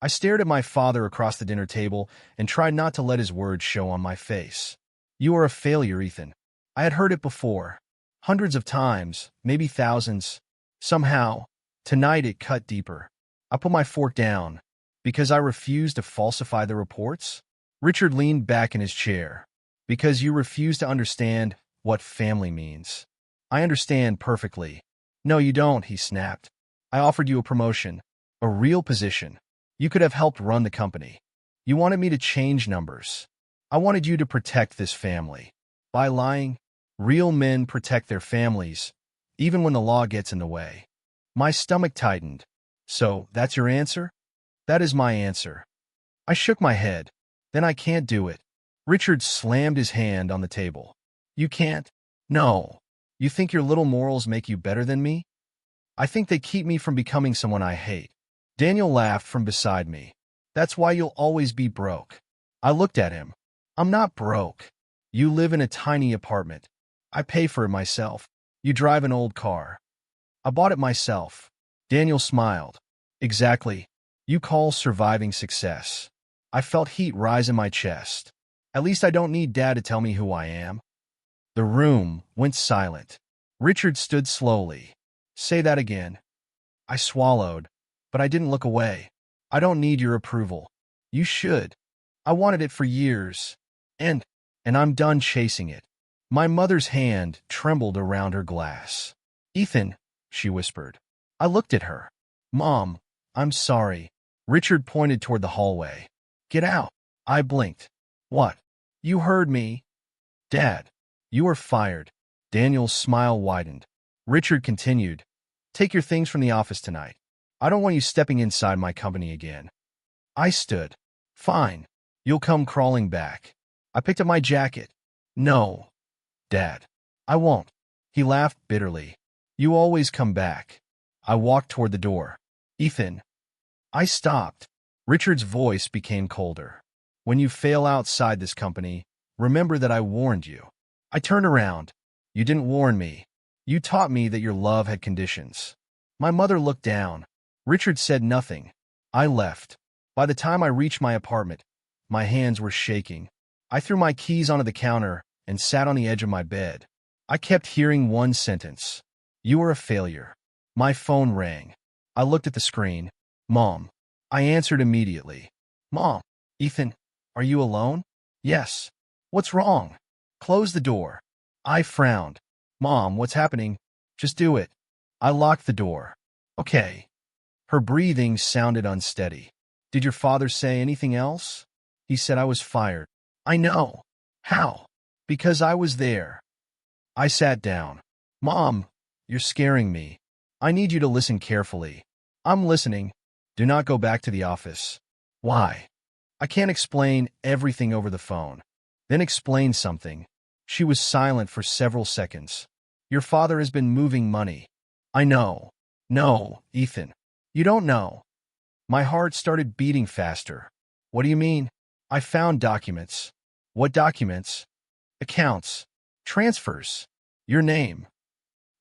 I stared at my father across the dinner table and tried not to let his words show on my face. You are a failure, Ethan. I had heard it before. Hundreds of times, maybe thousands. Somehow, tonight it cut deeper. I put my fork down. Because I refused to falsify the reports? Richard leaned back in his chair. Because you refuse to understand what family means. I understand perfectly. No, you don't, he snapped. I offered you a promotion. A real position. You could have helped run the company. You wanted me to change numbers. I wanted you to protect this family. By lying, real men protect their families, even when the law gets in the way. My stomach tightened. So, that's your answer? That is my answer. I shook my head. Then I can't do it. Richard slammed his hand on the table. You can't? No. You think your little morals make you better than me? I think they keep me from becoming someone I hate. Daniel laughed from beside me. That's why you'll always be broke. I looked at him. I'm not broke. You live in a tiny apartment. I pay for it myself. You drive an old car. I bought it myself. Daniel smiled. Exactly. You call surviving success. I felt heat rise in my chest. At least I don't need Dad to tell me who I am. The room went silent. Richard stood slowly. Say that again. I swallowed, but I didn't look away. I don't need your approval. You should. I wanted it for years. And I'm done chasing it. My mother's hand trembled around her glass. Ethan, she whispered. I looked at her. Mom, I'm sorry. Richard pointed toward the hallway. Get out. I blinked. What? You heard me. Dad, you are fired. Daniel's smile widened. Richard continued. Take your things from the office tonight. I don't want you stepping inside my company again. I stood. Fine. You'll come crawling back. I picked up my jacket. No, Dad. I won't. He laughed bitterly. You always come back. I walked toward the door. Ethan. I stopped. Richard's voice became colder. When you fail outside this company, remember that I warned you. I turned around. You didn't warn me. You taught me that your love had conditions. My mother looked down. Richard said nothing. I left. By the time I reached my apartment, my hands were shaking. I threw my keys onto the counter and sat on the edge of my bed. I kept hearing one sentence. You are a failure. My phone rang. I looked at the screen. Mom. I answered immediately. Mom. Ethan, are you alone? Yes. What's wrong? Close the door. I frowned. Mom, what's happening? Just do it. I locked the door. Okay. Her breathing sounded unsteady. Did your father say anything else? He said I was fired. I know. How? Because I was there. I sat down. Mom, you're scaring me. I need you to listen carefully. I'm listening. Do not go back to the office. Why? I can't explain everything over the phone. Then explain something. She was silent for several seconds. Your father has been moving money. I know. No, Ethan. You don't know. My heart started beating faster. What do you mean? I found documents. What documents? Accounts. Transfers. Your name.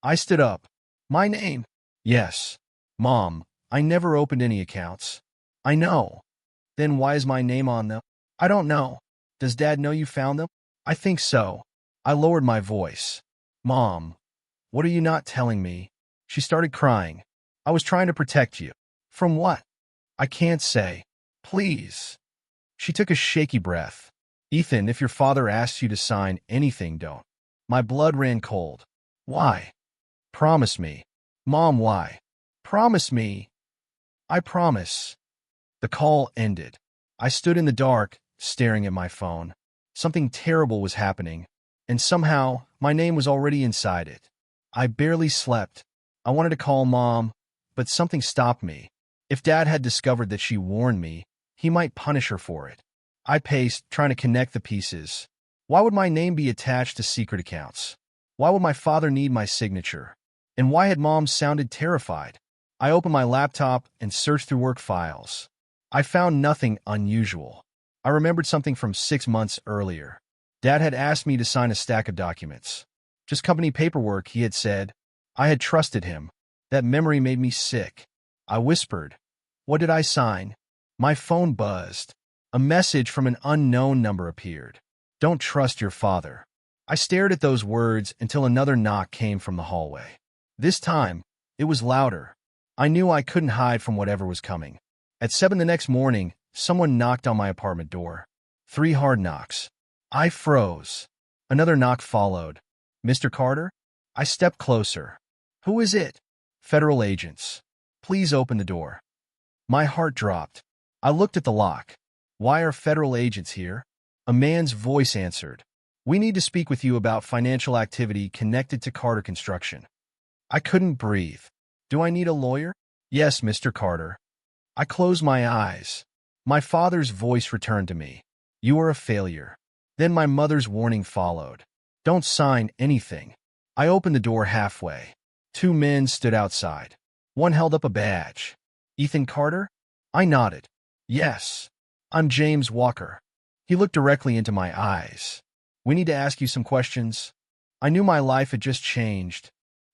I stood up. My name? Yes. Mom, I never opened any accounts. I know. Then why is my name on them? I don't know. Does Dad know you found them? I think so. I lowered my voice. Mom, what are you not telling me? She started crying. I was trying to protect you. From what? I can't say. Please. She took a shaky breath. Ethan, if your father asks you to sign anything, don't. My blood ran cold. Why? Promise me. Mom, why? Promise me. I promise. The call ended. I stood in the dark, staring at my phone. Something terrible was happening, and somehow my name was already inside it. I barely slept. I wanted to call Mom, but something stopped me. If Dad had discovered that she warned me, he might punish her for it. I paced, trying to connect the pieces. Why would my name be attached to secret accounts? Why would my father need my signature? And why had Mom sounded terrified? I opened my laptop and searched through work files. I found nothing unusual. I remembered something from 6 months earlier. Dad had asked me to sign a stack of documents. Just company paperwork, he had said. I had trusted him. That memory made me sick. I whispered, "What did I sign?" My phone buzzed. A message from an unknown number appeared. Don't trust your father. I stared at those words until another knock came from the hallway. This time, it was louder. I knew I couldn't hide from whatever was coming. At 7 the next morning, someone knocked on my apartment door. 3 hard knocks. I froze. Another knock followed. Mr. Carter? I stepped closer. Who is it? Federal agents. Please open the door. My heart dropped. I looked at the lock. Why are federal agents here? A man's voice answered. We need to speak with you about financial activity connected to Carter Construction. I couldn't breathe. Do I need a lawyer? Yes, Mr. Carter. I closed my eyes. My father's voice returned to me. You are a failure. Then my mother's warning followed. Don't sign anything. I opened the door halfway. 2 men stood outside. One held up a badge. Ethan Carter? I nodded. Yes. I'm James Walker. He looked directly into my eyes. We need to ask you some questions. I knew my life had just changed.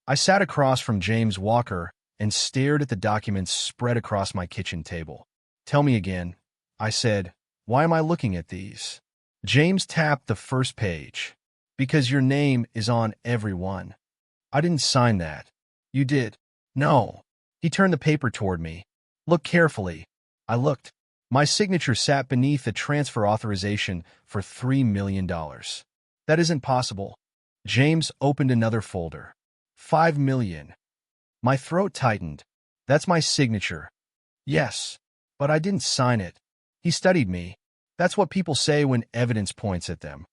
I sat across from James Walker and stared at the documents spread across my kitchen table. Tell me again, I said. Why am I looking at these? James tapped the first page. Because your name is on every one. I didn't sign that. You did. No. He turned the paper toward me. Look carefully. I looked. My signature sat beneath a transfer authorization for $3 million. That isn't possible. James opened another folder. $5 million. My throat tightened. That's my signature. Yes, but I didn't sign it. He studied me. That's what people say when evidence points at them.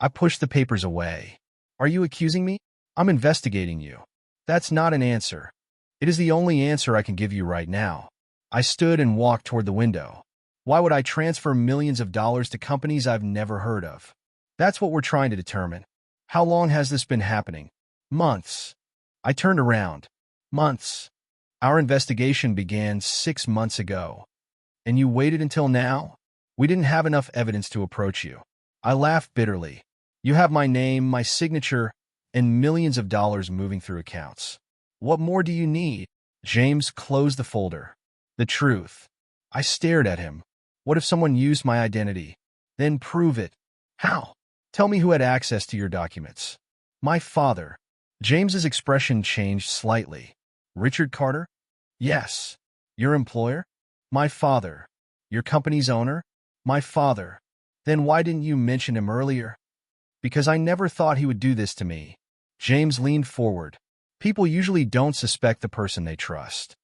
I pushed the papers away. Are you accusing me? I'm investigating you. That's not an answer. It is the only answer I can give you right now. I stood and walked toward the window. Why would I transfer millions of dollars to companies I've never heard of? That's what we're trying to determine. How long has this been happening? Months. I turned around. Months. Our investigation began 6 months ago. And you waited until now? We didn't have enough evidence to approach you. I laughed bitterly. You have my name, my signature, and millions of dollars moving through accounts. What more do you need? James closed the folder. The truth. I stared at him. What if someone used my identity? Then prove it. How? Tell me who had access to your documents. My father. James's expression changed slightly. Richard Carter? Yes. Your employer? My father. Your company's owner? My father. Then why didn't you mention him earlier? Because I never thought he would do this to me. James leaned forward. People usually don't suspect the person they trust.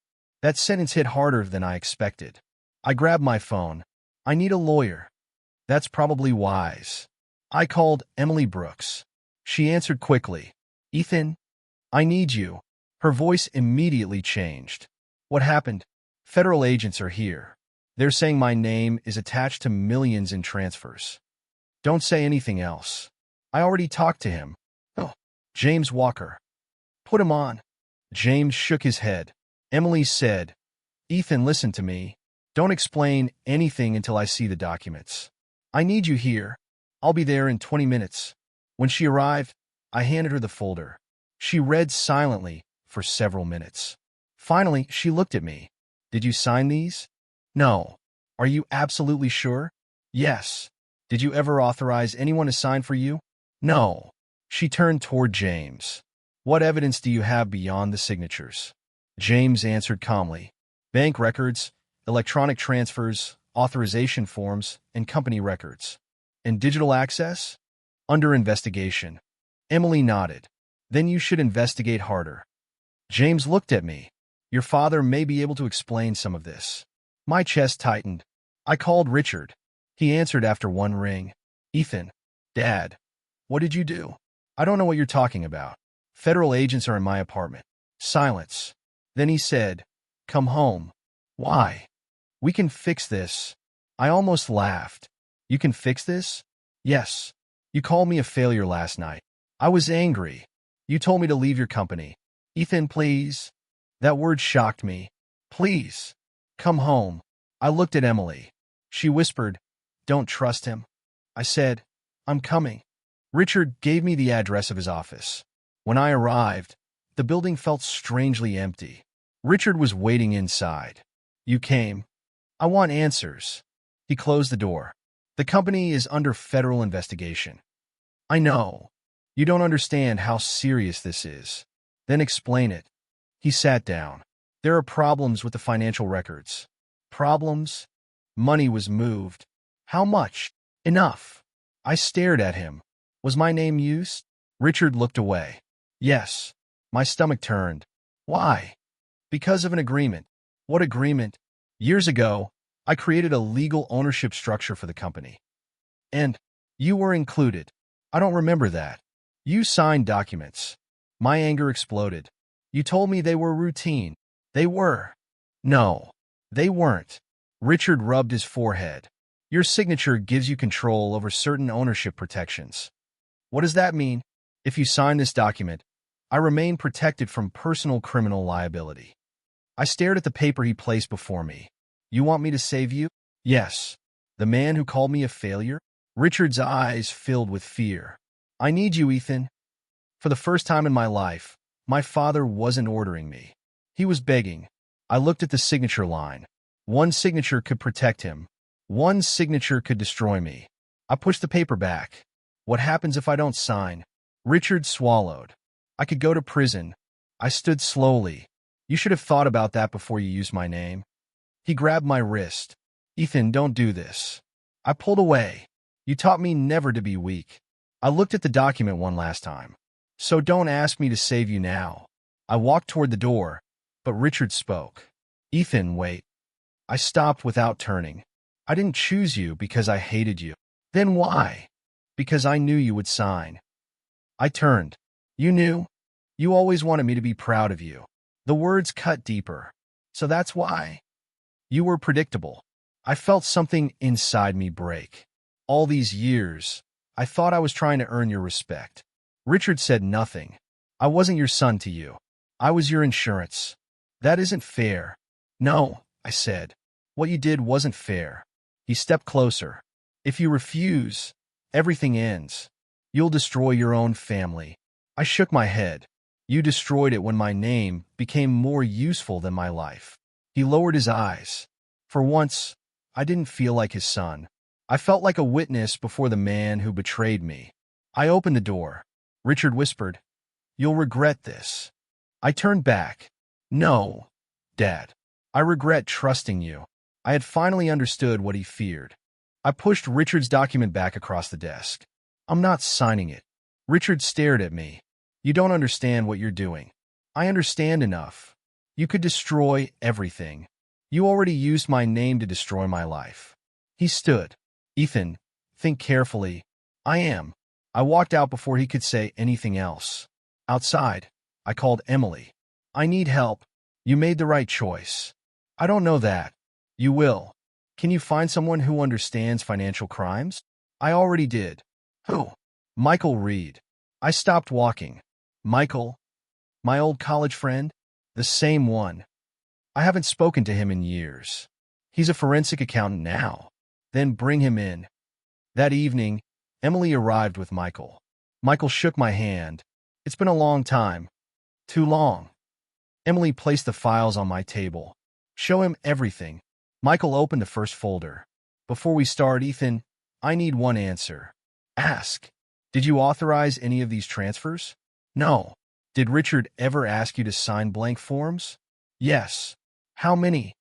That sentence hit harder than I expected. I grabbed my phone. I need a lawyer. That's probably wise. I called Emily Brooks. She answered quickly. Ethan, I need you. Her voice immediately changed. What happened? Federal agents are here. They're saying my name is attached to millions in transfers. Don't say anything else. I already talked to him. Oh, James Walker. Put him on. James shook his head. Emily said, Ethan, listen to me. Don't explain anything until I see the documents. I need you here. I'll be there in 20 minutes. When she arrived, I handed her the folder. She read silently for several minutes. Finally, she looked at me. Did you sign these? No. Are you absolutely sure? Yes. Did you ever authorize anyone to sign for you? No. She turned toward James. What evidence do you have beyond the signatures? James answered calmly. Bank records, electronic transfers, authorization forms, and company records. And digital access? Under investigation. Emily nodded. Then you should investigate harder. James looked at me. Your father may be able to explain some of this. My chest tightened. I called Richard. He answered after one ring. Ethan. Dad. What did you do? I don't know what you're talking about. Federal agents are in my apartment. Silence. Then he said, Come home. Why? We can fix this. I almost laughed. You can fix this? Yes. You called me a failure last night. I was angry. You told me to leave your company. Ethan, please. That word shocked me. Please. Come home. I looked at Emily. She whispered, Don't trust him. I said, I'm coming. Richard gave me the address of his office. When I arrived, the building felt strangely empty. Richard was waiting inside. You came. I want answers. He closed the door. The company is under federal investigation. I know. You don't understand how serious this is. Then explain it. He sat down. There are problems with the financial records. Problems? Money was moved. How much? Enough. I stared at him. Was my name used? Richard looked away. Yes. My stomach turned. Why? Because of an agreement. What agreement? Years ago, I created a legal ownership structure for the company. And you were included. I don't remember that. You signed documents. My anger exploded. You told me they were routine. They were. No, they weren't. Richard rubbed his forehead. Your signature gives you control over certain ownership protections. What does that mean? If you sign this document, I remain protected from personal criminal liability. I stared at the paper he placed before me. You want me to save you? Yes. The man who called me a failure? Richard's eyes filled with fear. I need you, Ethan. For the first time in my life, my father wasn't ordering me. He was begging. I looked at the signature line. One signature could protect him. One signature could destroy me. I pushed the paper back. What happens if I don't sign? Richard swallowed. I could go to prison. I stood slowly. You should have thought about that before you used my name. He grabbed my wrist. Ethan, don't do this. I pulled away. You taught me never to be weak. I looked at the document one last time. So don't ask me to save you now. I walked toward the door, but Richard spoke. Ethan, wait. I stopped without turning. I didn't choose you because I hated you. Then why? Because I knew you would sign. I turned. You knew? You always wanted me to be proud of you. The words cut deeper. So that's why. You were predictable. I felt something inside me break. All these years, I thought I was trying to earn your respect. Richard said nothing. I wasn't your son to you. I was your insurance. That isn't fair. No, I said. What you did wasn't fair. He stepped closer. If you refuse, everything ends. You'll destroy your own family. I shook my head. You destroyed it when my name became more useful than my life. He lowered his eyes. For once, I didn't feel like his son. I felt like a witness before the man who betrayed me. I opened the door. Richard whispered, "You'll regret this." I turned back. No, Dad. I regret trusting you. I had finally understood what he feared. I pushed Richard's document back across the desk. I'm not signing it. Richard stared at me. You don't understand what you're doing. I understand enough. You could destroy everything. You already used my name to destroy my life. He stood. Ethan, think carefully. I am. I walked out before he could say anything else. Outside, I called Emily. I need help. You made the right choice. I don't know that. You will. Can you find someone who understands financial crimes? I already did. Who? Michael Reed. I stopped walking. Michael? My old college friend? The same one. I haven't spoken to him in years. He's a forensic accountant now. Then bring him in. That evening, Emily arrived with Michael. Michael shook my hand. It's been a long time. Too long. Emily placed the files on my table. Show him everything. Michael opened the first folder. Before we start, Ethan, I need one answer. Ask. Did you authorize any of these transfers? No. Did Richard ever ask you to sign blank forms? Yes. How many?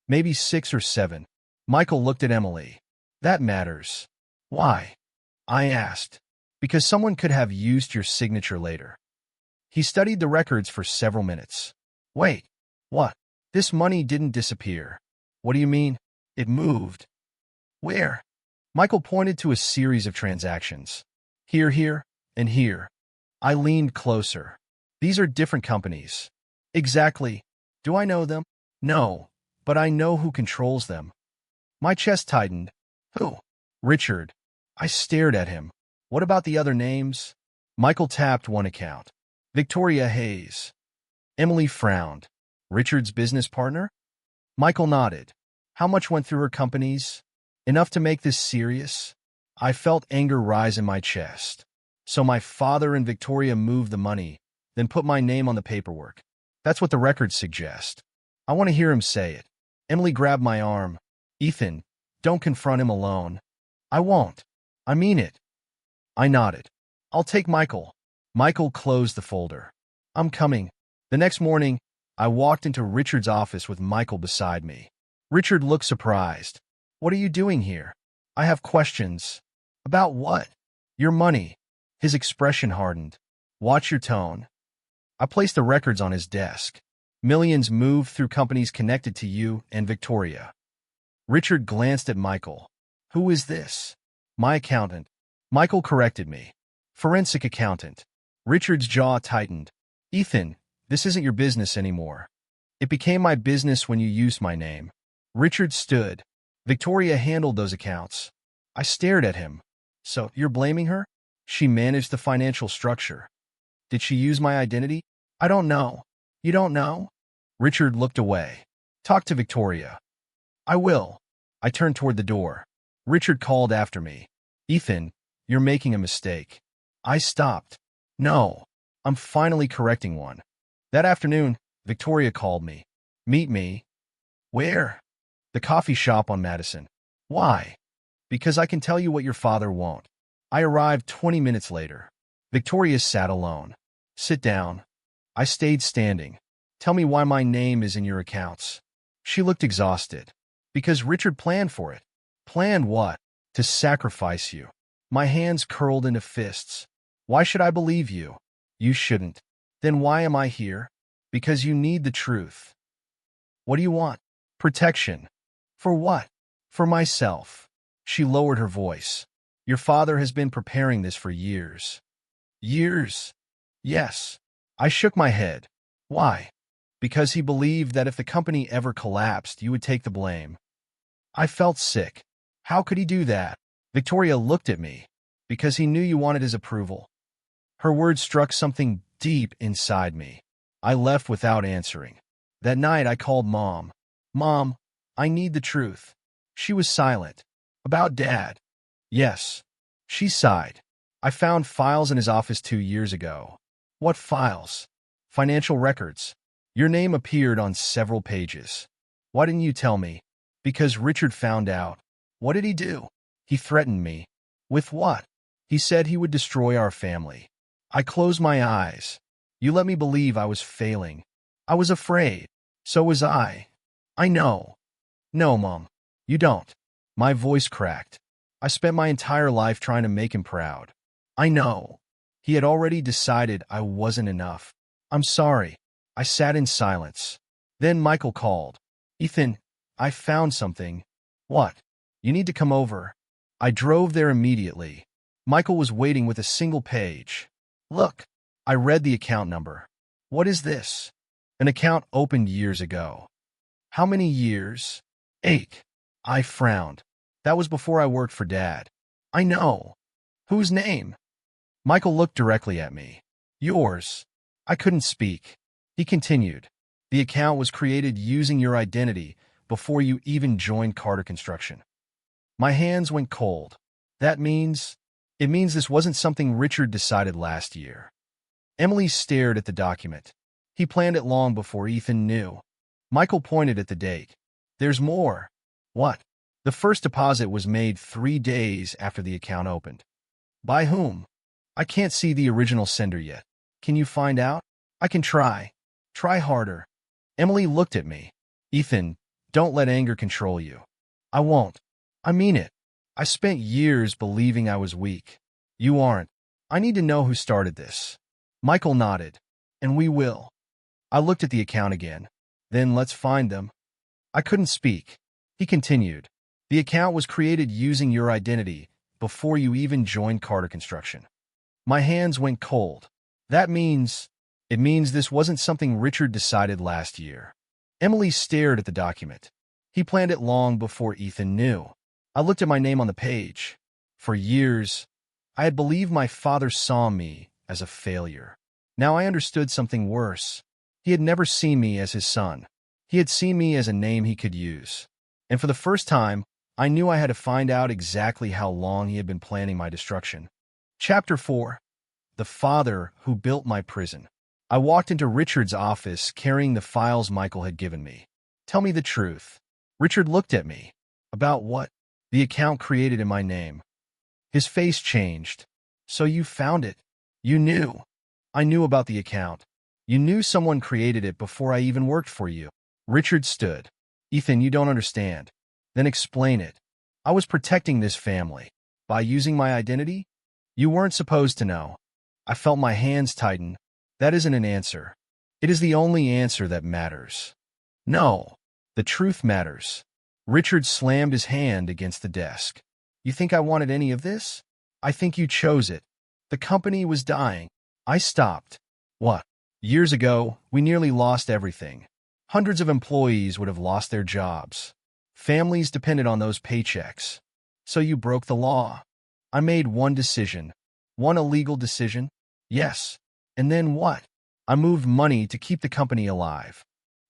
Maybe 6 or 7. Michael looked at Emily. That matters. Why? I asked. Because someone could have used your signature later. He studied the records for several minutes. Wait. What? This money didn't disappear. What do you mean? It moved. Where? Michael pointed to a series of transactions. Here, and here. I leaned closer. These are different companies. Exactly. Do I know them? No, but I know who controls them. My chest tightened. Who? Richard. I stared at him. What about the other names? Michael tapped one account. Victoria Hayes. Emily frowned. Richard's business partner? Michael nodded. How much went through her companies? Enough to make this serious? I felt anger rise in my chest. So my father and Victoria moved the money, then put my name on the paperwork. That's what the records suggest. I want to hear him say it. Emily grabbed my arm. Ethan, don't confront him alone. I won't. I mean it. I nodded. I'll take Michael. Michael closed the folder. I'm coming. The next morning, I walked into Richard's office with Michael beside me. Richard looked surprised. What are you doing here? I have questions. About what? Your money. His expression hardened. Watch your tone. I placed the records on his desk. Millions moved through companies connected to you and Victoria. Richard glanced at Michael. Who is this? My accountant. Michael corrected me. Forensic accountant. Richard's jaw tightened. Ethan, this isn't your business anymore. It became my business when you used my name. Richard stood. Victoria handled those accounts. I stared at him. So, you're blaming her? She managed the financial structure. Did she use my identity? I don't know. You don't know? Richard looked away. Talk to Victoria. I will. I turned toward the door. Richard called after me. Ethan, you're making a mistake. I stopped. No, I'm finally correcting one. That afternoon, Victoria called me. Meet me. Where? The coffee shop on Madison. Why? Because I can tell you what your father won't. I arrived 20 minutes later. Victoria sat alone. Sit down. I stayed standing. Tell me why my name is in your accounts. She looked exhausted. Because Richard planned for it. Planned what? To sacrifice you. My hands curled into fists. Why should I believe you? You shouldn't. Then why am I here? Because you need the truth. What do you want? Protection. For what? For myself. She lowered her voice. Your father has been preparing this for years. Years? Yes. I shook my head. Why? Because he believed that if the company ever collapsed, you would take the blame. I felt sick. How could he do that? Victoria looked at me. Because he knew you wanted his approval. Her words struck something deep inside me. I left without answering. That night I called Mom. Mom, I need the truth. She was silent. About Dad. Yes. She sighed. I found files in his office 2 years ago. What files? Financial records. Your name appeared on several pages. Why didn't you tell me? Because Richard found out. What did he do? He threatened me. With what? He said he would destroy our family. I closed my eyes. You let me believe I was failing. I was afraid. So was I. I know. No, Mom. You don't. My voice cracked. I spent my entire life trying to make him proud. I know. He had already decided I wasn't enough. I'm sorry. I sat in silence. Then Michael called. Ethan, I found something. What? You need to come over. I drove there immediately. Michael was waiting with a single page. Look. I read the account number. What is this? An account opened years ago. How many years? 8. I frowned. That was before I worked for Dad. I know. Whose name? Michael looked directly at me. Yours. I couldn't speak. He continued. The account was created using your identity before you even joined Carter Construction. My hands went cold. That means... It means this wasn't something Richard decided last year. Emily stared at the document. He planned it long before Ethan knew. Michael pointed at the date. There's more. What? The first deposit was made 3 days after the account opened. By whom? I can't see the original sender yet. Can you find out? I can try. Try harder. Emily looked at me. Ethan, don't let anger control you. I won't. I mean it. I spent years believing I was weak. You aren't. I need to know who started this. Michael nodded. And we will. I looked at the account again. Then let's find them. I couldn't speak. He continued. The account was created using your identity before you even joined Carter Construction. My hands went cold. That means... It means this wasn't something Richard decided last year. Emily stared at the document. He planned it long before Ethan knew. I looked at my name on the page. For years, I had believed my father saw me as a failure. Now I understood something worse. He had never seen me as his son. He had seen me as a name he could use. And for the first time, I knew I had to find out exactly how long he had been planning my destruction. Chapter 4. The Father Who Built My Prison. I walked into Richard's office carrying the files Michael had given me. Tell me the truth. Richard looked at me. About what? The account created in my name. His face changed. So you found it. You knew. I knew about the account. You knew someone created it before I even worked for you. Richard stood. Ethan, you don't understand. Then explain it. I was protecting this family. By using my identity? You weren't supposed to know. I felt my hands tighten. That isn't an answer. It is the only answer that matters. No. The truth matters. Richard slammed his hand against the desk. You think I wanted any of this? I think you chose it. The company was dying. I stopped. What? Years ago, we nearly lost everything. Hundreds of employees would have lost their jobs. Families depended on those paychecks. So you broke the law. I made one decision. One illegal decision? Yes. And then what? I moved money to keep the company alive.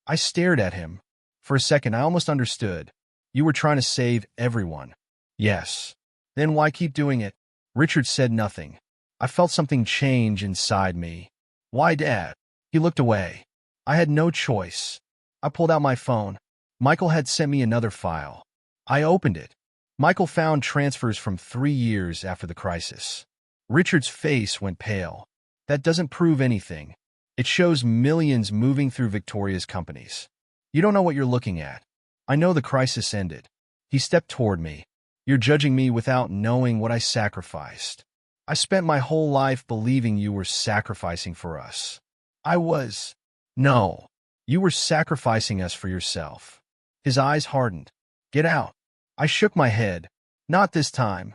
I stared at him. For a second, I almost understood. You were trying to save everyone. Yes. Then why keep doing it? Richard said nothing. I felt something change inside me. Why, Dad? He looked away. I had no choice. I pulled out my phone. Michael had sent me another file. I opened it. Michael found transfers from 3 years after the crisis. Richard's face went pale. That doesn't prove anything. It shows millions moving through Victoria's companies. You don't know what you're looking at. I know the crisis ended. He stepped toward me. You're judging me without knowing what I sacrificed. I spent my whole life believing you were sacrificing for us. I was. No. You were sacrificing us for yourself. His eyes hardened. Get out. I shook my head. Not this time.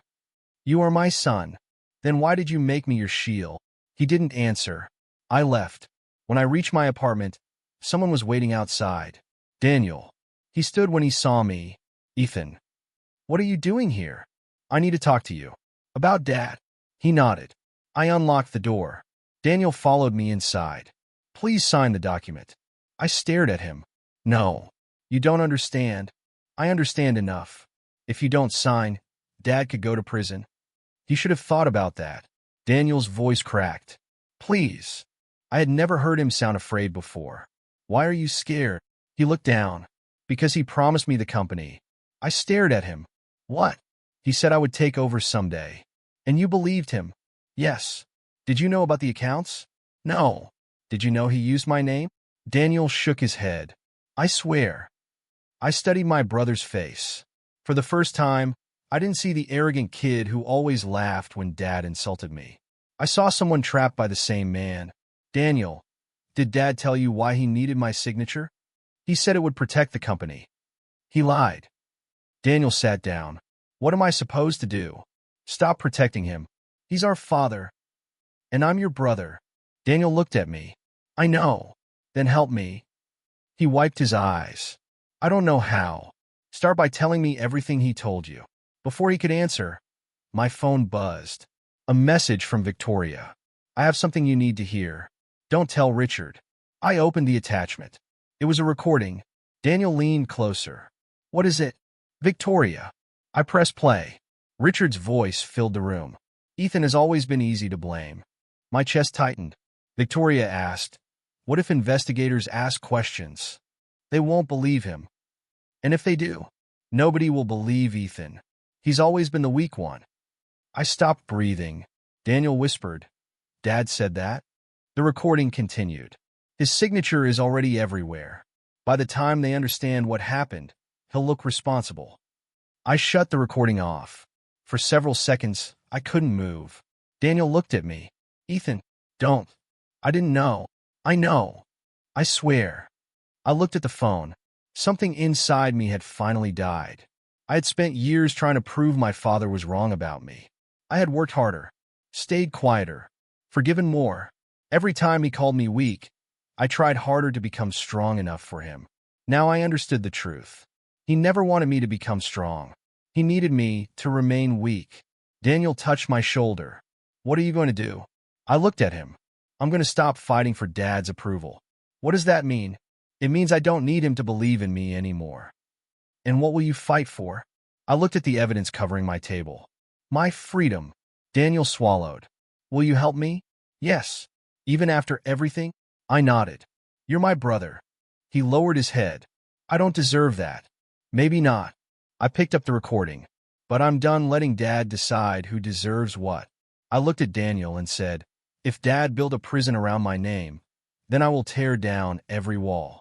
You are my son. Then why did you make me your shield? He didn't answer. I left. When I reached my apartment, someone was waiting outside. Daniel. He stood when he saw me. Ethan. What are you doing here? I need to talk to you. About Dad. He nodded. I unlocked the door. Daniel followed me inside. Please sign the document. I stared at him. No. You don't understand. I understand enough. If you don't sign, Dad could go to prison. He should have thought about that. Daniel's voice cracked. Please. I had never heard him sound afraid before. Why are you scared? He looked down. Because he promised me the company. I stared at him. What? He said I would take over someday. And you believed him? Yes. Did you know about the accounts? No. Did you know he used my name? Daniel shook his head. I swear. I studied my brother's face. For the first time, I didn't see the arrogant kid who always laughed when Dad insulted me. I saw someone trapped by the same man. Daniel, did Dad tell you why he needed my signature? He said it would protect the company. He lied. Daniel sat down. What am I supposed to do? Stop protecting him. He's our father. And I'm your brother. Daniel looked at me. I know. Then help me. He wiped his eyes. I don't know how. Start by telling me everything he told you. Before he could answer, my phone buzzed. A message from Victoria. I have something you need to hear. Don't tell Richard. I opened the attachment. It was a recording. Daniel leaned closer. What is it? Victoria. I pressed play. Richard's voice filled the room. Ethan has always been easy to blame. My chest tightened. Victoria asked, what if investigators ask questions? They won't believe him. And if they do, nobody will believe Ethan. He's always been the weak one. I stopped breathing. Daniel whispered, Dad said that? The recording continued. His signature is already everywhere. By the time they understand what happened, he'll look responsible. I shut the recording off. For several seconds, I couldn't move. Daniel looked at me. Ethan, don't. I didn't know. I know. I swear. I looked at the phone. Something inside me had finally died. I had spent years trying to prove my father was wrong about me. I had worked harder, stayed quieter, forgiven more. Every time he called me weak, I tried harder to become strong enough for him. Now I understood the truth. He never wanted me to become strong. He needed me to remain weak. Daniel touched my shoulder. What are you going to do? I looked at him. I'm going to stop fighting for Dad's approval. What does that mean? It means I don't need him to believe in me anymore. And what will you fight for? I looked at the evidence covering my table. My freedom. Daniel swallowed. Will you help me? Yes. Even after everything? I nodded. You're my brother. He lowered his head. I don't deserve that. Maybe not. I picked up the recording. But I'm done letting Dad decide who deserves what. I looked at Daniel and said, if Dad built a prison around my name, then I will tear down every wall.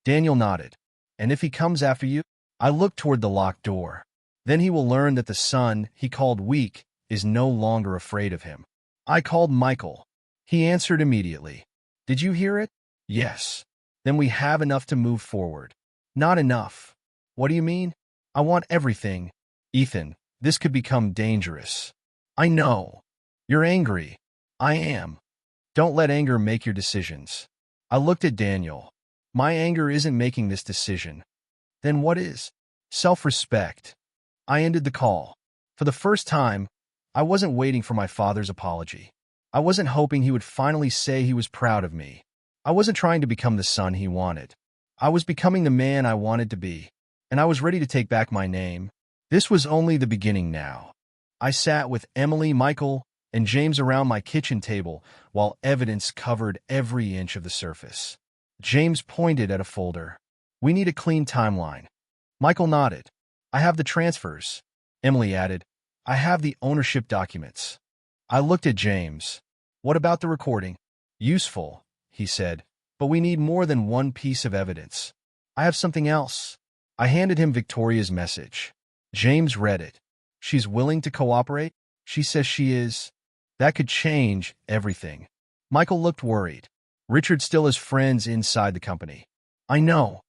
Daniel nodded. And if he comes after you? I looked toward the locked door. Then he will learn that the son he called weak is no longer afraid of him. I called Michael. He answered immediately. Did you hear it? Yes. Then we have enough to move forward. Not enough. What do you mean? I want everything. Ethan, this could become dangerous. I know. You're angry. I am. Don't let anger make your decisions. I looked at Daniel. My anger isn't making this decision. Then what is? Self-respect. I ended the call. For the first time, I wasn't waiting for my father's apology. I wasn't hoping he would finally say he was proud of me. I wasn't trying to become the son he wanted. I was becoming the man I wanted to be, and I was ready to take back my name. This was only the beginning now. I sat with Emily, Michael, and James around my kitchen table while evidence covered every inch of the surface. James pointed at a folder. We need a clean timeline. Michael nodded. I have the transfers. Emily added, I have the ownership documents. I looked at James. What about the recording? Useful, he said, but we need more than one piece of evidence. I have something else. I handed him Victoria's message. James read it. She's willing to cooperate? She says she is. That could change everything. Michael looked worried. Richard still has friends inside the company. I know,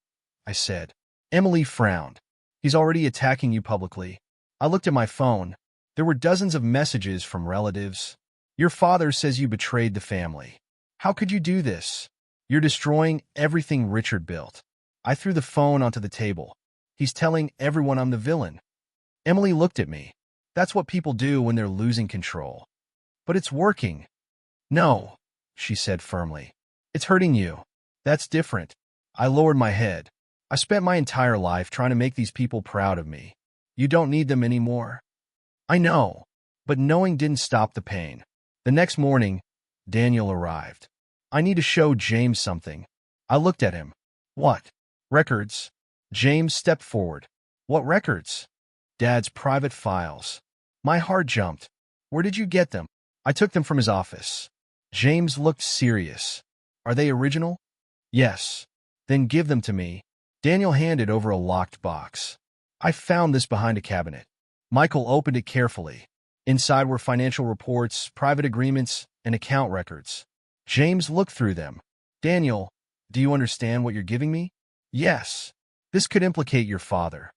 I said. Emily frowned. He's already attacking you publicly. I looked at my phone. There were dozens of messages from relatives. Your father says you betrayed the family. How could you do this? You're destroying everything Richard built. I threw the phone onto the table. He's telling everyone I'm the villain. Emily looked at me. That's what people do when they're losing control. But it's working. No, she said firmly. It's hurting you. That's different. I lowered my head. I spent my entire life trying to make these people proud of me. You don't need them anymore. I know, but knowing didn't stop the pain. The next morning, Daniel arrived. I need to show James something. I looked at him. What? Records? James stepped forward. What records? Dad's private files. My heart jumped. Where did you get them? I took them from his office. James looked serious. Are they original? Yes. Then give them to me. Daniel handed over a locked box. I found this behind a cabinet. Michael opened it carefully. Inside were financial reports, private agreements, and account records. James looked through them. Daniel, do you understand what you're giving me? Yes. This could implicate your father.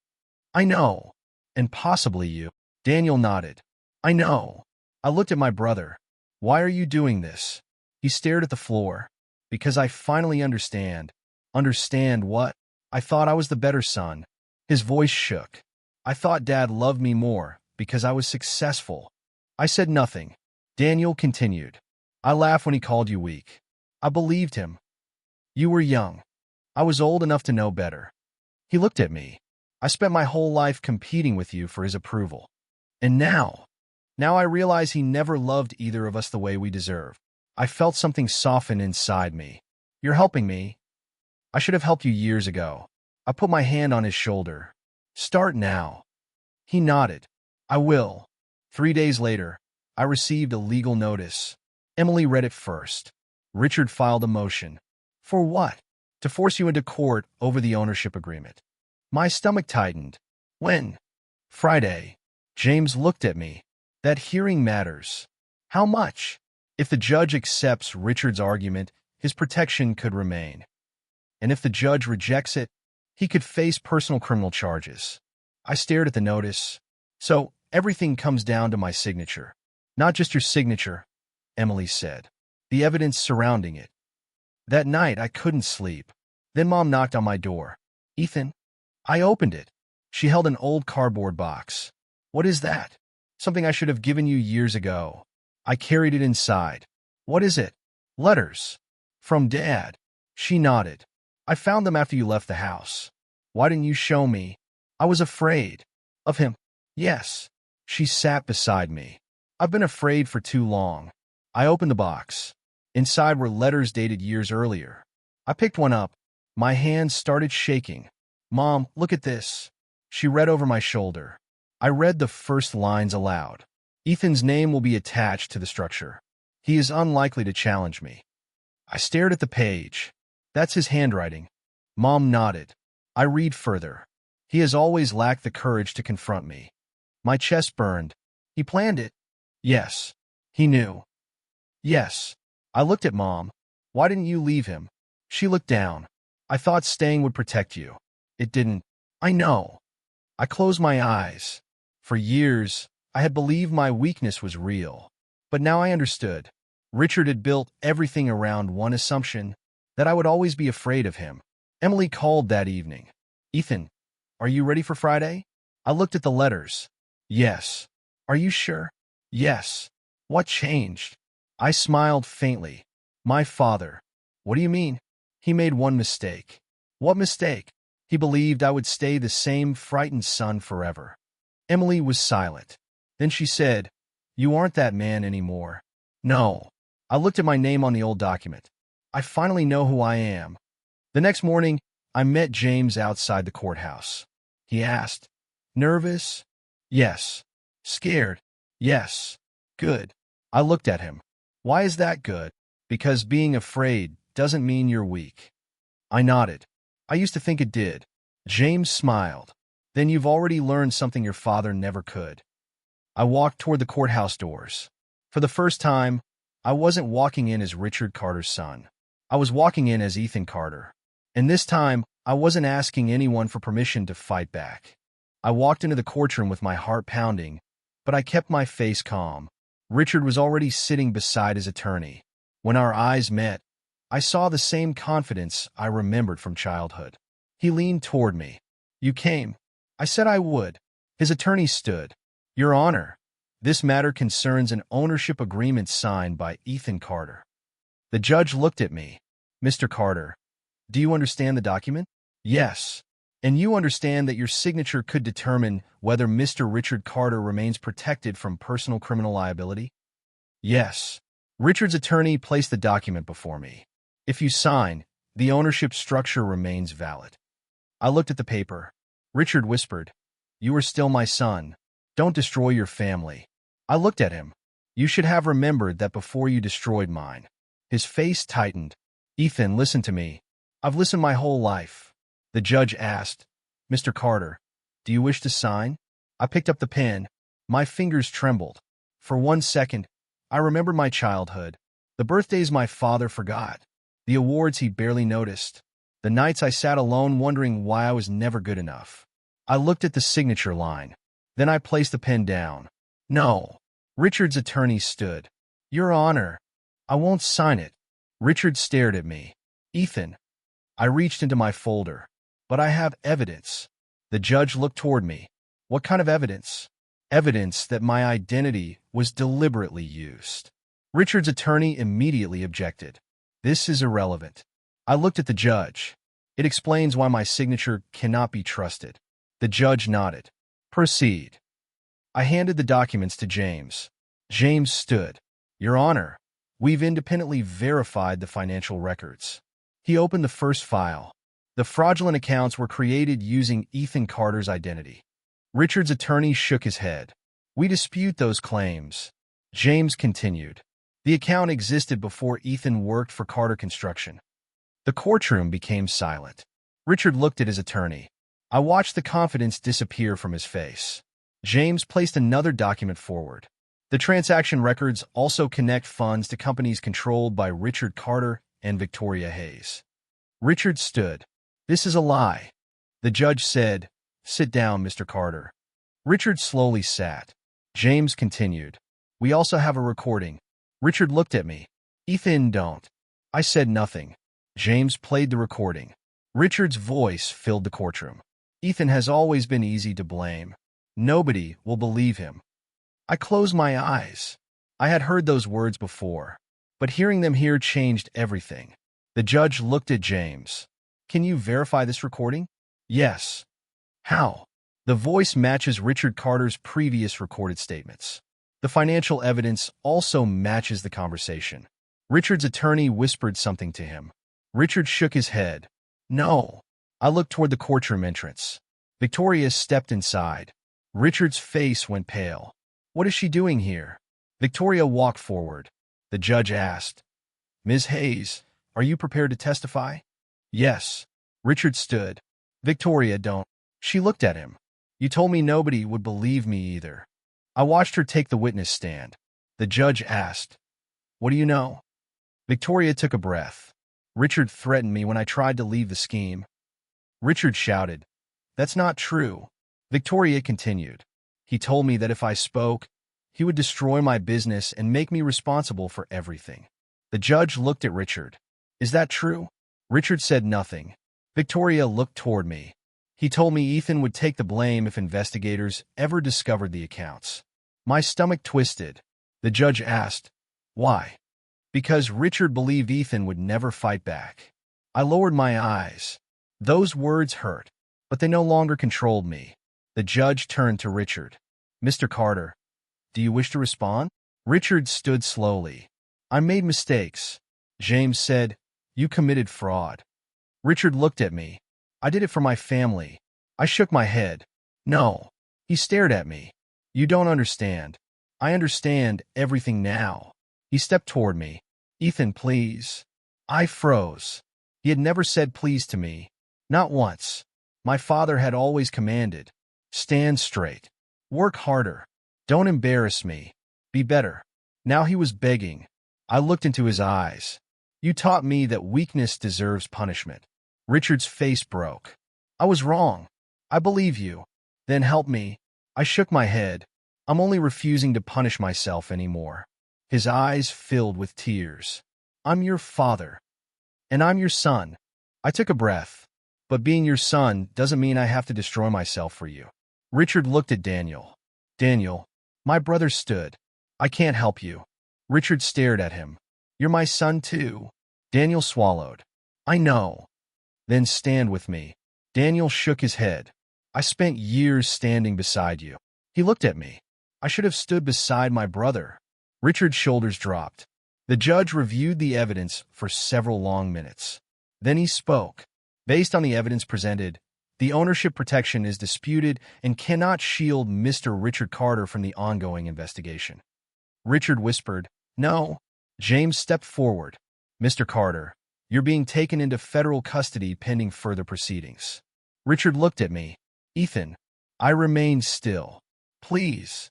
I know. And possibly you. Daniel nodded. I know. I looked at my brother. Why are you doing this? He stared at the floor. Because I finally understand. Understand what? I thought I was the better son. His voice shook. I thought Dad loved me more because I was successful. I said nothing. Daniel continued. I laughed when he called you weak. I believed him. You were young. I was old enough to know better. He looked at me. I spent my whole life competing with you for his approval. And now I realize he never loved either of us the way we deserve. I felt something soften inside me. You're helping me. I should have helped you years ago. I put my hand on his shoulder. Start now. He nodded. I will. 3 days later, I received a legal notice. Emily read it first. Richard filed a motion. For what? To force you into court over the ownership agreement. My stomach tightened. When? Friday. James looked at me. That hearing matters. How much? If the judge accepts Richard's argument, his protection could remain. And if the judge rejects it, he could face personal criminal charges. I stared at the notice. So, everything comes down to my signature. Not just your signature, Emily said. The evidence surrounding it. That night, I couldn't sleep. Then Mom knocked on my door. Ethan? I opened it. She held an old cardboard box. What is that? Something I should have given you years ago. I carried it inside. What is it? Letters. From Dad. She nodded. I found them after you left the house. Why didn't you show me? I was afraid. Of him? Yes. She sat beside me. I've been afraid for too long. I opened the box. Inside were letters dated years earlier. I picked one up. My hands started shaking. Mom, look at this. She read over my shoulder. I read the first lines aloud. Ethan's name will be attached to the structure. He is unlikely to challenge me. I stared at the page. That's his handwriting. Mom nodded. I read further. He has always lacked the courage to confront me. My chest burned. He planned it. Yes. He knew. Yes. I looked at Mom. Why didn't you leave him? She looked down. I thought staying would protect you. It didn't. I know. I closed my eyes. For years, I had believed my weakness was real. But now I understood. Richard had built everything around one assumption, that I would always be afraid of him. Emily called that evening. Ethan, are you ready for Friday? I looked at the letters. Yes. Are you sure? Yes. What changed? I smiled faintly. My father. What do you mean? He made one mistake. What mistake? He believed I would stay the same frightened son forever. Emily was silent. Then she said, You aren't that man anymore. No. I looked at my name on the old document. I finally know who I am. The next morning, I met James outside the courthouse. He asked, Nervous? Yes. Scared? Yes. Good. I looked at him. Why is that good? Because being afraid doesn't mean you're weak. I nodded. I used to think it did. James smiled. Then you've already learned something your father never could. I walked toward the courthouse doors. For the first time, I wasn't walking in as Richard Carter's son. I was walking in as Ethan Carter. And this time, I wasn't asking anyone for permission to fight back. I walked into the courtroom with my heart pounding, but I kept my face calm. Richard was already sitting beside his attorney. When our eyes met, I saw the same confidence I remembered from childhood. He leaned toward me. You came. I said I would. His attorney stood. Your Honor, this matter concerns an ownership agreement signed by Ethan Carter. The judge looked at me. Mr. Carter, do you understand the document? Yes. And you understand that your signature could determine whether Mr. Richard Carter remains protected from personal criminal liability? Yes. Richard's attorney placed the document before me. If you sign, the ownership structure remains valid. I looked at the paper. Richard whispered, You are still my son. Don't destroy your family. I looked at him. You should have remembered that before you destroyed mine. His face tightened. Ethan, listen to me. I've listened my whole life. The judge asked, Mr. Carter, do you wish to sign? I picked up the pen. My fingers trembled. For 1 second, I remembered my childhood, the birthdays my father forgot, the awards he barely noticed, the nights I sat alone wondering why I was never good enough. I looked at the signature line. Then I placed the pen down. No. Richard's attorney stood. Your Honor, I won't sign it. Richard stared at me. Ethan. I reached into my folder. But I have evidence. The judge looked toward me. What kind of evidence? Evidence that my identity was deliberately used. Richard's attorney immediately objected. This is irrelevant. I looked at the judge. It explains why my signature cannot be trusted. The judge nodded. Proceed. I handed the documents to James. James stood. Your Honor, we've independently verified the financial records. He opened the first file. The fraudulent accounts were created using Ethan Carter's identity. Richard's attorney shook his head. We dispute those claims. James continued. The account existed before Ethan worked for Carter Construction. The courtroom became silent. Richard looked at his attorney. I watched the confidence disappear from his face. James placed another document forward. The transaction records also connect funds to companies controlled by Richard Carter and Victoria Hayes. Richard stood. This is a lie. The judge said, Sit down, Mr. Carter. Richard slowly sat. James continued. We also have a recording. Richard looked at me. Ethan, don't. I said nothing. James played the recording. Richard's voice filled the courtroom. Ethan has always been easy to blame. Nobody will believe him. I closed my eyes. I had heard those words before, but hearing them here changed everything. The judge looked at James. Can you verify this recording? Yes. How? The voice matches Richard Carter's previous recorded statements. The financial evidence also matches the conversation. Richard's attorney whispered something to him. Richard shook his head. No. I looked toward the courtroom entrance. Victoria stepped inside. Richard's face went pale. What is she doing here? Victoria walked forward. The judge asked, Ms. Hayes, are you prepared to testify? Yes. Richard stood. Victoria, don't. She looked at him. You told me nobody would believe me either. I watched her take the witness stand. The judge asked, What do you know? Victoria took a breath. Richard threatened me when I tried to leave the scheme. Richard shouted, That's not true. Victoria continued. He told me that if I spoke, he would destroy my business and make me responsible for everything. The judge looked at Richard. Is that true? Richard said nothing. Victoria looked toward me. He told me Ethan would take the blame if investigators ever discovered the accounts. My stomach twisted. The judge asked, Why? Because Richard believed Ethan would never fight back. I lowered my eyes. Those words hurt, but they no longer controlled me. The judge turned to Richard. Mr. Carter, do you wish to respond? Richard stood slowly. I made mistakes. James said, You committed fraud. Richard looked at me. I did it for my family. I shook my head. No. He stared at me. You don't understand. I understand everything now. He stepped toward me. Ethan, please. I froze. He had never said please to me. Not once. My father had always commanded. Stand straight. Work harder. Don't embarrass me. Be better. Now he was begging. I looked into his eyes. You taught me that weakness deserves punishment. Richard's face broke. I was wrong. I believe you. Then help me. I shook my head. I'm only refusing to punish myself anymore. His eyes filled with tears. I'm your father. And I'm your son. I took a breath. But being your son doesn't mean I have to destroy myself for you. Richard looked at Daniel. Daniel, my brother stood. I can't help you. Richard stared at him. You're my son too. Daniel swallowed. I know. Then stand with me. Daniel shook his head. I spent years standing beside you. He looked at me. I should have stood beside my brother. Richard's shoulders dropped. The judge reviewed the evidence for several long minutes. Then he spoke. Based on the evidence presented, the ownership protection is disputed and cannot shield Mr. Richard Carter from the ongoing investigation. Richard whispered, No. James stepped forward. Mr. Carter, you're being taken into federal custody pending further proceedings. Richard looked at me. Ethan, I remained still. Please.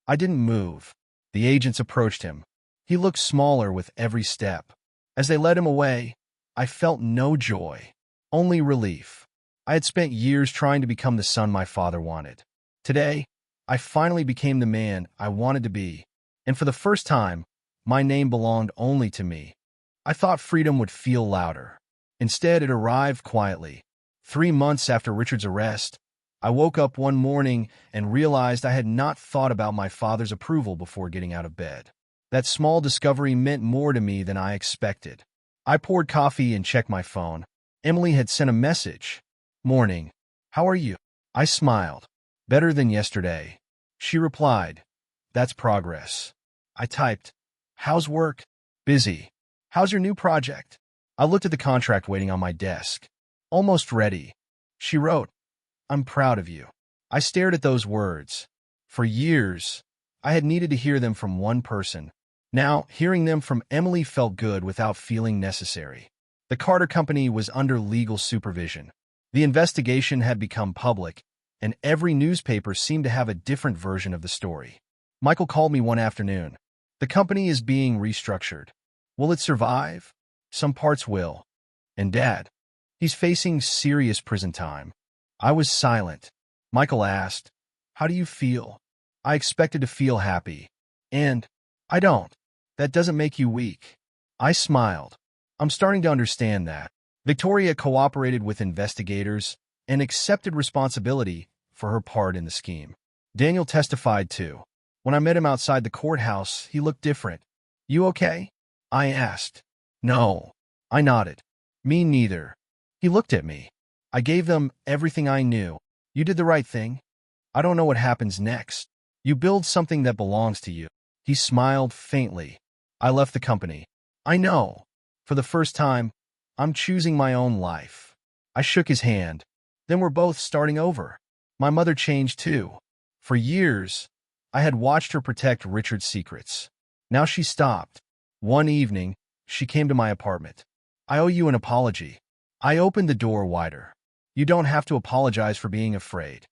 I didn't move. The agents approached him. He looked smaller with every step. As they led him away, I felt no joy, only relief. I had spent years trying to become the son my father wanted. Today, I finally became the man I wanted to be, and for the first time, my name belonged only to me. I thought freedom would feel louder. Instead, it arrived quietly. 3 months after Richard's arrest, I woke up one morning and realized I had not thought about my father's approval before getting out of bed. That small discovery meant more to me than I expected. I poured coffee and checked my phone. Emily had sent a message. Morning. How are you? I smiled. Better than yesterday. She replied. That's progress. I typed. How's work? Busy. How's your new project? I looked at the contract waiting on my desk. Almost ready. She wrote, I'm proud of you. I stared at those words. For years, I had needed to hear them from one person. Now, hearing them from Emily felt good without feeling necessary. The Carter Company was under legal supervision. The investigation had become public, and every newspaper seemed to have a different version of the story. Michael called me one afternoon. The company is being restructured. Will it survive? Some parts will. And Dad? He's facing serious prison time. I was silent. Michael asked, How do you feel? I expected to feel happy. And I don't. That doesn't make you weak. I smiled. I'm starting to understand that. Victoria cooperated with investigators and accepted responsibility for her part in the scheme. Daniel testified too. When I met him outside the courthouse, he looked different. You okay? I asked. No. I nodded. Me neither. He looked at me. I gave them everything I knew. You did the right thing. I don't know what happens next. You build something that belongs to you. He smiled faintly. I left the company. I know. For the first time, I'm choosing my own life. I shook his hand. Then we're both starting over. My mother changed too. For years, I had watched her protect Richard's secrets. Now she stopped. One evening, she came to my apartment. I owe you an apology. I opened the door wider. You don't have to apologize for being afraid.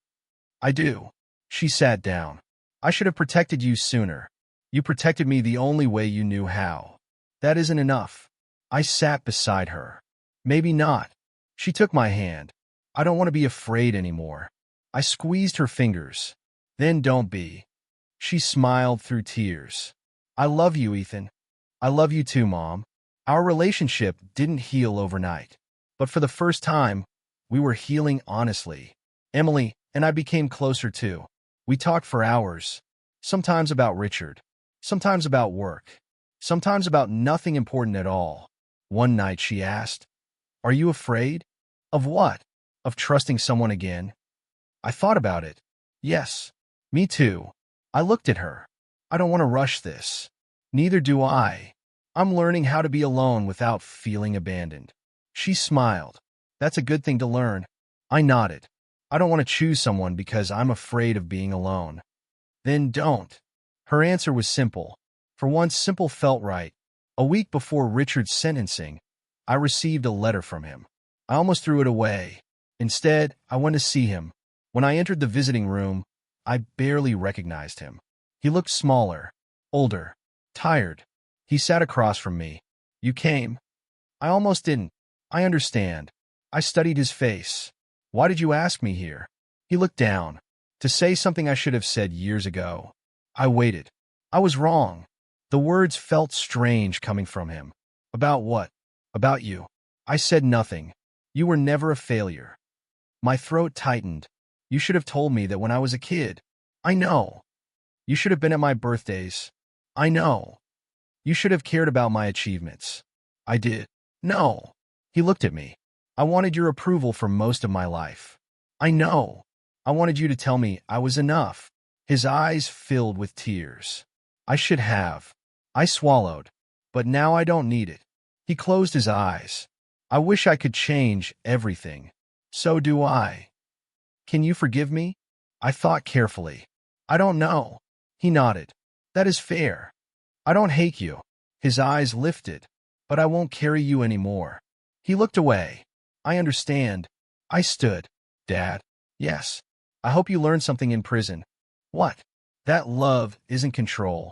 I do. She sat down. I should have protected you sooner. You protected me the only way you knew how. That isn't enough. I sat beside her. Maybe not. She took my hand. I don't want to be afraid anymore. I squeezed her fingers. Then don't be. She smiled through tears. I love you, Ethan. I love you too, Mom. Our relationship didn't heal overnight. But for the first time, we were healing honestly. Emily and I became closer too. We talked for hours. Sometimes about Richard. Sometimes about work. Sometimes about nothing important at all. One night she asked, "Are you afraid?" Of what? Of trusting someone again? I thought about it. Yes, me too. I looked at her. I don't want to rush this. Neither do I. I'm learning how to be alone without feeling abandoned. She smiled. That's a good thing to learn. I nodded. I don't want to choose someone because I'm afraid of being alone. Then don't. Her answer was simple. For once, simple felt right. A week before Richard's sentencing, I received a letter from him. I almost threw it away. Instead, I went to see him. When I entered the visiting room, I barely recognized him. He looked smaller, older, tired. He sat across from me. You came? I almost didn't. I understand. I studied his face. Why did you ask me here? He looked down. To say something I should have said years ago. I waited. I was wrong. The words felt strange coming from him. About what? About you. I said nothing. You were never a failure. My throat tightened. You should have told me that when I was a kid. I know. You should have been at my birthdays. I know. You should have cared about my achievements. I did. No. He looked at me. I wanted your approval for most of my life. I know. I wanted you to tell me I was enough. His eyes filled with tears. I should have. I swallowed. But now I don't need it. He closed his eyes. I wish I could change everything. So do I. Can you forgive me? I thought carefully. I don't know. He nodded. That is fair. I don't hate you. His eyes lifted. But I won't carry you anymore. He looked away. I understand. I stood. Dad. Yes. I hope you learned something in prison. What? That love isn't control.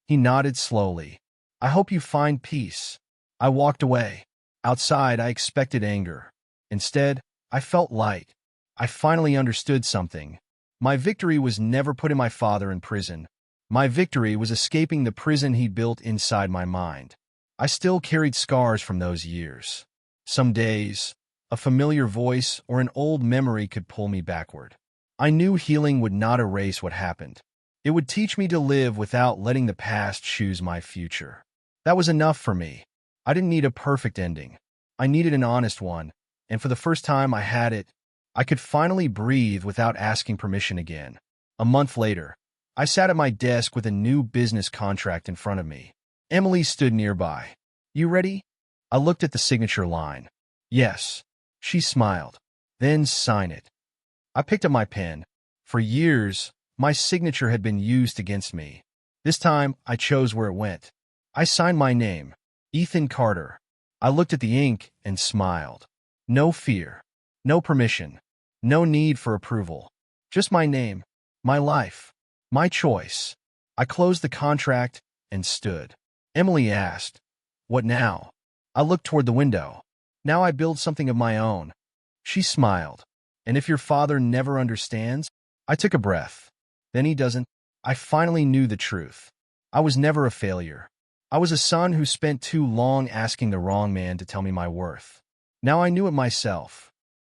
He nodded slowly. I hope you find peace. I walked away. Outside, I expected anger. Instead, I felt light. I finally understood something. My victory was never putting my father in prison. My victory was escaping the prison he built inside my mind. I still carried scars from those years. Some days, a familiar voice or an old memory could pull me backward. I knew healing would not erase what happened. It would teach me to live without letting the past choose my future. That was enough for me. I didn't need a perfect ending. I needed an honest one, and for the first time I had it. I could finally breathe without asking permission again. A month later, I sat at my desk with a new business contract in front of me. Emily stood nearby. You ready? I looked at the signature line. Yes. She smiled. Then sign it. I picked up my pen. For years, my signature had been used against me. This time, I chose where it went. I signed my name, Ethan Carter. I looked at the ink and smiled. No fear. No permission. No need for approval. Just my name, my life, my choice. I closed the contract and stood. Emily asked, "What now?" I looked toward the window. Now I build something of my own. She smiled. And if your father never understands? I took a breath. Then he doesn't. I finally knew the truth. I was never a failure. I was a son who spent too long asking the wrong man to tell me my worth. Now I knew it myself.